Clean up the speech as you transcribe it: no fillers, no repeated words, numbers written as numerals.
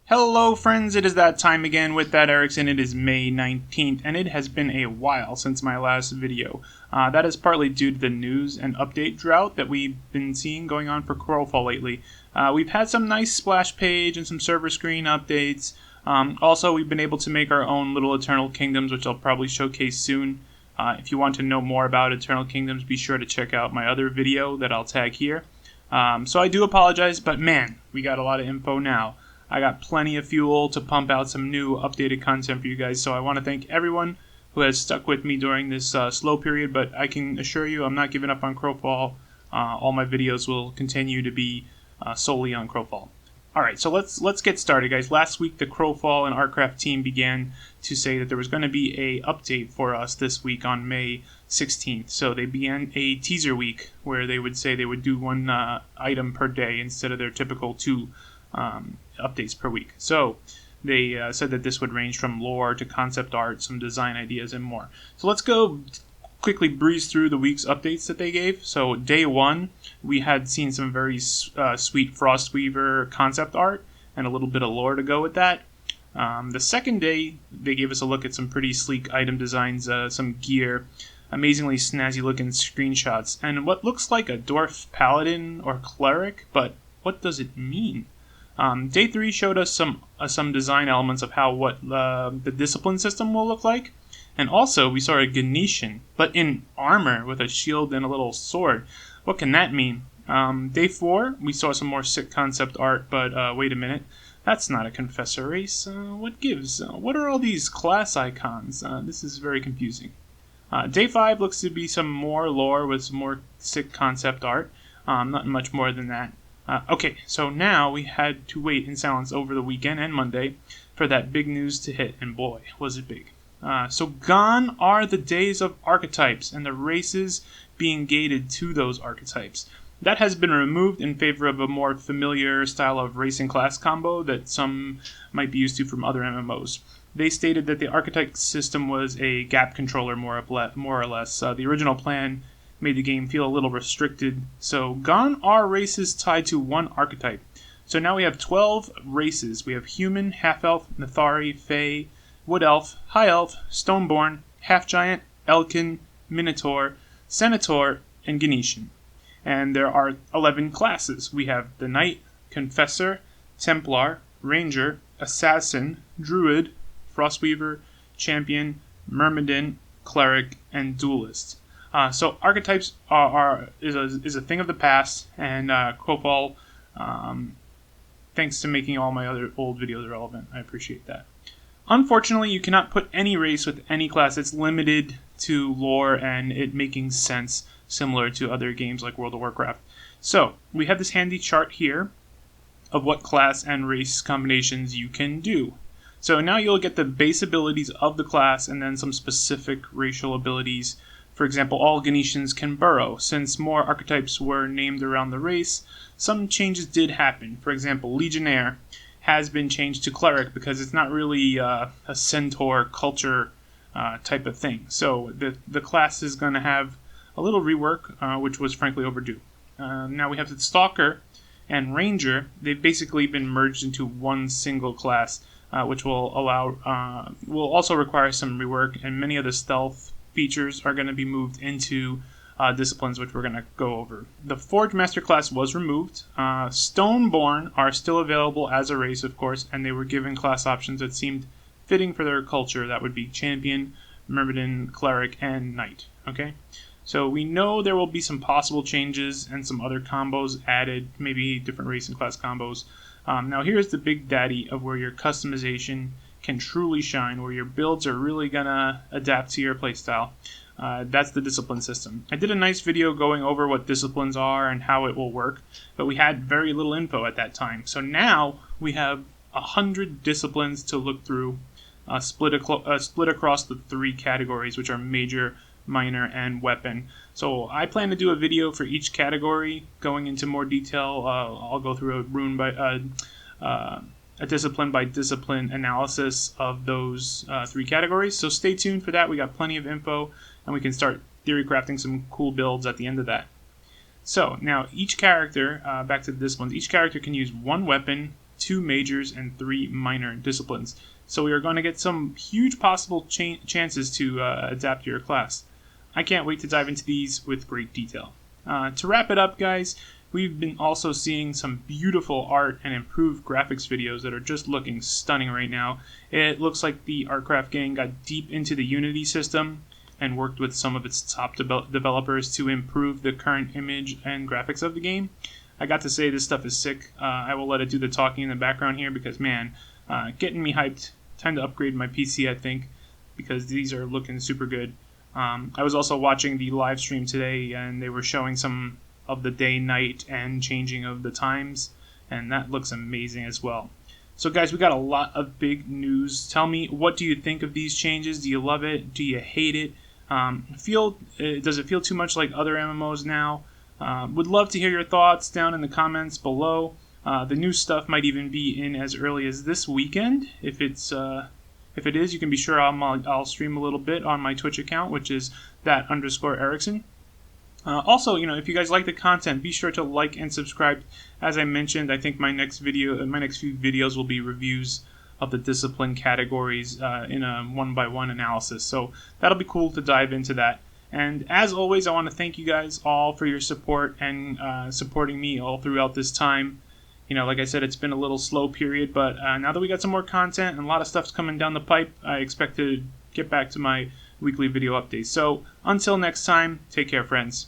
Hello friends, it is that time again with that Erickson. It is May 19th and it has been a while since my last video. That is partly due to the news and update drought that we've been seeing going on for Crowfall lately. We've had some nice splash page and some server screen updates. Also, we've been able to make our own little Eternal Kingdoms, which I'll probably showcase soon. If you want to know more about Eternal Kingdoms, be sure to check out my other video that I'll tag here. So I do apologize, but man, we got a lot of info now. I got plenty of fuel to pump out some new updated content for you guys, so I want to thank everyone who has stuck with me during this slow period, but I can assure you I'm not giving up on Crowfall. All my videos will continue to be solely on Crowfall. Alright, so let's get started, guys. Last week the Crowfall and Artcraft team began to say that there was going to be a update for us this week on May 16th. So they began a teaser week where they would say they would do one item per day instead of their typical two updates per week. So they said that this would range from lore to concept art, some design ideas, and more. So let's go quickly breeze through the week's updates that they gave. So day one, we had seen some very sweet Frostweaver concept art and a little bit of lore to go with that. The second day, they gave us a look at some pretty sleek item designs, some gear, amazingly snazzy looking screenshots, and what looks like a dwarf paladin or cleric, but what does it mean? Day 3 showed us some design elements of what the discipline system will look like. And also, we saw a Ganetian, but in armor with a shield and a little sword. What can that mean? Day 4, we saw some more sick concept art, but wait a minute. That's not a Confessor race. What gives? What are all these class icons? This is very confusing. Day 5 looks to be some more lore with some more sick concept art. Not much more than that. Okay, so now we had to wait in silence over the weekend and Monday for that big news to hit, and boy, was it big. So gone are the days of archetypes and the races being gated to those archetypes. That has been removed in favor of a more familiar style of race and class combo that some might be used to from other MMOs. They stated that the archetype system was a gap controller more or less. The original plan made the game feel a little restricted, so gone are races tied to one archetype. So now we have 12 races. We have human, half-elf, Nethari, Fae, Wood Elf, High Elf, Stoneborn, Half-Giant, Elkin, Minotaur, Senator, and Ganetian. And there are 11 classes. We have the Knight, Confessor, Templar, Ranger, Assassin, Druid, Frostweaver, Champion, Myrmidon, Cleric, and Duelist. So archetypes is a thing of the past, and Crowfall, thanks to making all my other old videos relevant. I appreciate that. Unfortunately, you cannot put any race with any class. It's limited to lore and it making sense, similar to other games like World of Warcraft. So, we have this handy chart here of what class and race combinations you can do. So now you'll get the base abilities of the class and then some specific racial abilities. For example, all Ganetians can burrow. Since more archetypes were named around the race, some changes did happen. For example, Legionnaire has been changed to Cleric because it's not really a Centaur culture type of thing. So the class is going to have a little rework, which was frankly overdue. Now we have the Stalker and Ranger. They've basically been merged into one single class, which will also require some rework, and many of the stealth features are going to be moved into disciplines, which we're going to go over. The Forge Master class was removed. Stoneborn are still available as a race, of course, and they were given class options that seemed fitting for their culture. That would be Champion, Myrmidon, Cleric, and Knight. Okay? So we know there will be some possible changes and some other combos added, maybe different race and class combos. Now here's the big daddy of where your customization can truly shine, where your builds are really gonna adapt to your playstyle. That's the discipline system. I did a nice video going over what disciplines are and how it will work, but we had very little info at that time. So now we have 100 disciplines to look through, split across the 3 categories, which are major, minor, and weapon. So I plan to do a video for each category, going into more detail. I'll go through a discipline by discipline analysis of those 3 categories. So stay tuned for that. We got plenty of info, and we can start theory crafting some cool builds at the end of that. So now each character, back to the disciplines, each character can use one weapon, 2 majors and 3 minor disciplines. So we are going to get some huge possible chances to adapt to your class. I can't wait to dive into these with great detail. To wrap it up, guys, we've been also seeing some beautiful art and improved graphics videos that are just looking stunning right now. It looks like the Crowfall Game got deep into the Unity system and worked with some of its top developers to improve the current image and graphics of the game. I got to say, this stuff is sick. I will let it do the talking in the background here because, man, getting me hyped. Time to upgrade my PC, I think, because these are looking super good. I was also watching the live stream today, and they were showing some of the day, night, and changing of the times, and that looks amazing as well. So, guys, we got a lot of big news. Tell me, what do you think of these changes? Do you love it? Do you hate it? Does it feel too much like other MMOs now? Would love to hear your thoughts down in the comments below. The new stuff might even be in as early as this weekend. If it is, you can be sure I'll stream a little bit on my Twitch account, which is _Erickson. Also, if you guys like the content, be sure to like and subscribe. As I mentioned, I think my next few videos will be reviews of the discipline categories in a one-by-one analysis. So that'll be cool to dive into that. And as always, I want to thank you guys all for your support and supporting me all throughout this time. Like I said, it's been a little slow period, but now that we got some more content and a lot of stuff's coming down the pipe, I expect to get back to my weekly video updates. So until next time, take care, friends.